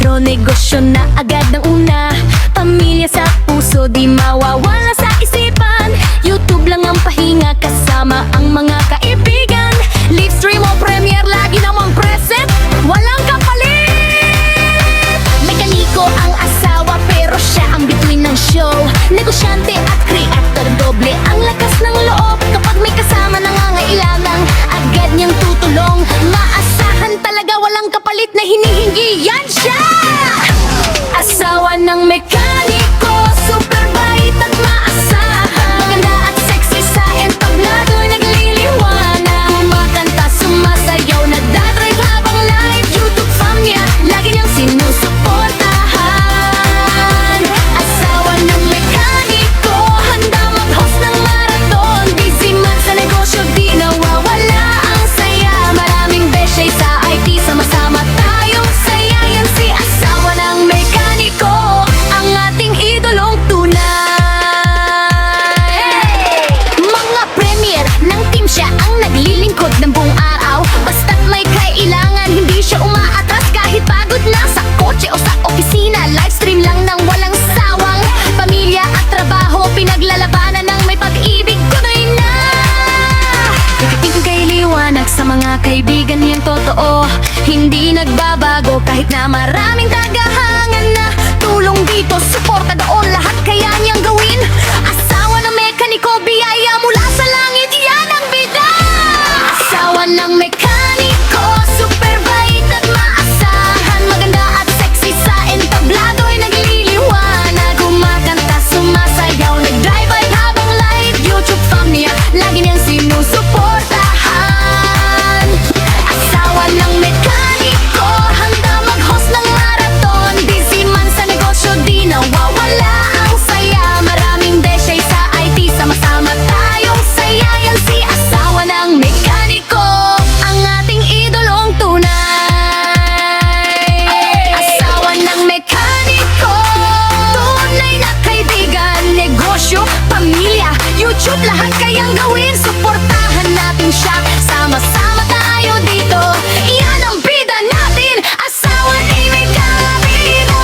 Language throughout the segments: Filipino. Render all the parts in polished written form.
4, negosyo na agad ng una. Pamilya sa puso, di mawawala sa isipan. YouTube lang ang pahinga, kasama ang mga kaibigan. Live stream o premiere, lagi namang present, walang kapalit. Mekaniko ang asawa, pero siya ang bituin ng show. Negosyante at creator, doble ang lakas ng loob. Kapag may kasama nangangailangan, agad niyang tutulong. Maasahan talaga, walang kapalit na hinihingi, yan siya! Asawa ng mekaniko, super bait at maasahan. Maganda at sexy sa entablado, nagliliwanag. Kumakanta, sumasayaw, nagdadrive habang live. YouTube fam niya, lagi niyang sinusuportahan. Asawa ng mekaniko, handa mag-host ng marathon. Busy man sa negosyo, di nawawala ang saya. Maraming beshay sa IT, sama-sama tayong saya. Yan si asawa ng mekaniko, ang ating idolong tunay. Mga premier ng team, siya ang naglilingkod ng buong araw. Basta't may kailangan, hindi siya umaatras kahit pagod na. Sa kotse o sa opisina, livestream lang ng walang sawang. Pamilya at trabaho, pinaglalabanan ng may pag-ibig, tunay na. Ikating kay liwanag sa mga kaibigan niyang totoo. Hindi nagbabago kahit na maraming tagahangan na. Tulong dito, suporta doon, lahat kaya niyang gawin. Asawa ng mekaniko, biyaya mula sa langit, yan ang bida. Asawa ng mekaniko, super bait at maasahan. Maganda at sexy sa entablado, ay nagliliwanag. Kumakanta, sumasayaw, nag-drive-by habang live. YouTube fam niya, lagi niyang sinusuportahan. Asawa ng mekaniko, handa mag-host ng marathon. Busy man sa negosyo, di nawawala ang saya. Maraming beshay sa IT, sama-sama tayong saya. Yan si asawa ng mekaniko, ang ating idolong tunay. Asawa ng mekaniko, tunay na kaibigan. Negosyo, pamilya, YouTube, lahat kayang gawin. Suportahan natin siya, sama-sama tayo dito. Yan ang bida natin, asawa ni Mekaniko.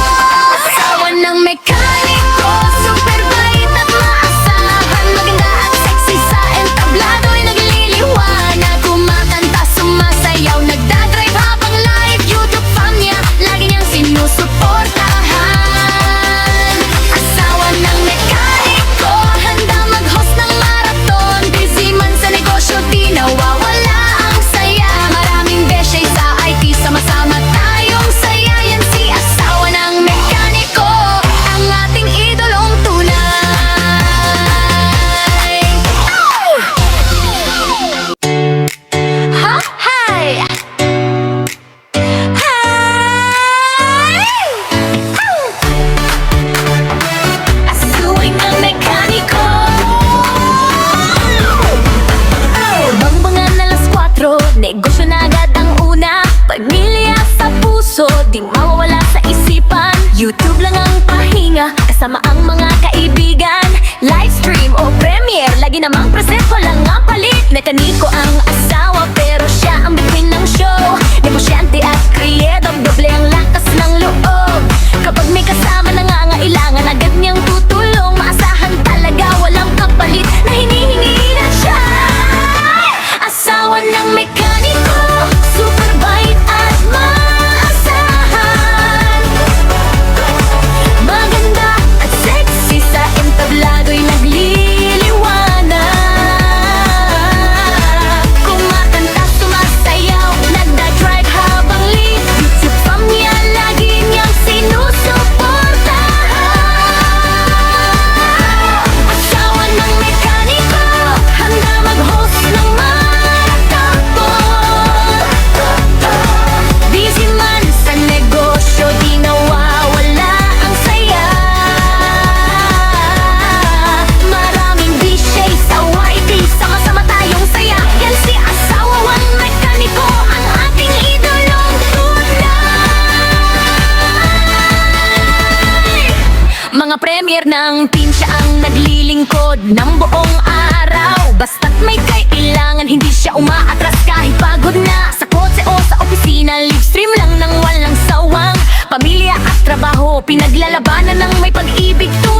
Asawa ng mekaniko, super bait at maasahan. Maganda at sexy sa entablado, ay nagliliwanag. Kumakanta, sumasayaw, nagdadrive habang live. YouTube fam niya, lagi niyang sinusuportahan. Asawa ng mekaniko, handa mag-host ng marathon. Busy man sa negosyo, di nawawala ang saya. Maraming beshay sa IT, sama-sama tayong saya. Yan si asawa ng mekaniko, ang ating idolong tunay. Ha? Hi! Asawa ng mekaniko, bangbangan alas 4, negosyo na agad ang una. Pamilya sa puso, di mawawala sa isipan. YouTube lang ang pahinga, kasama ang mga kaibigan. Livestream o premiere, lagi namang present, walang nga palit. Mekaniko ang asawa, pero siya ang bituin ng show. Negosyante at creator, doble ang lakas ng loob. Kapag may kasama nangangailangan, agad niyang tutulong. Maasahan talaga, walang kapalit na hinihingi na siya. Asawa ng mekaniko, super bait at maasahan. Maganda at sexy sa entablado'y nagliliwanag. Kumakanta, sumasayaw, nagda-drive habang live. YouTube fam niya, lagi niyang sinusuportahan. Asawa ng mekaniko, handa mag-host ng marathon. Busy man sa negosyo, di nawawala ang saya. Maraming bishay sa YT, sama-sama tayong saya. Yan si asawa ng mekaniko, ang ating idolong tunay. Mga premier ng team, siya ang naglilingkod ng buong araw. Basta't may kailangan, hindi siya umaatras kahit pagod na. Sa kotse o sa opisina, live stream lang ng walang sawang. Pamilya Pinaglalabanan ng may pag-ibig tunay.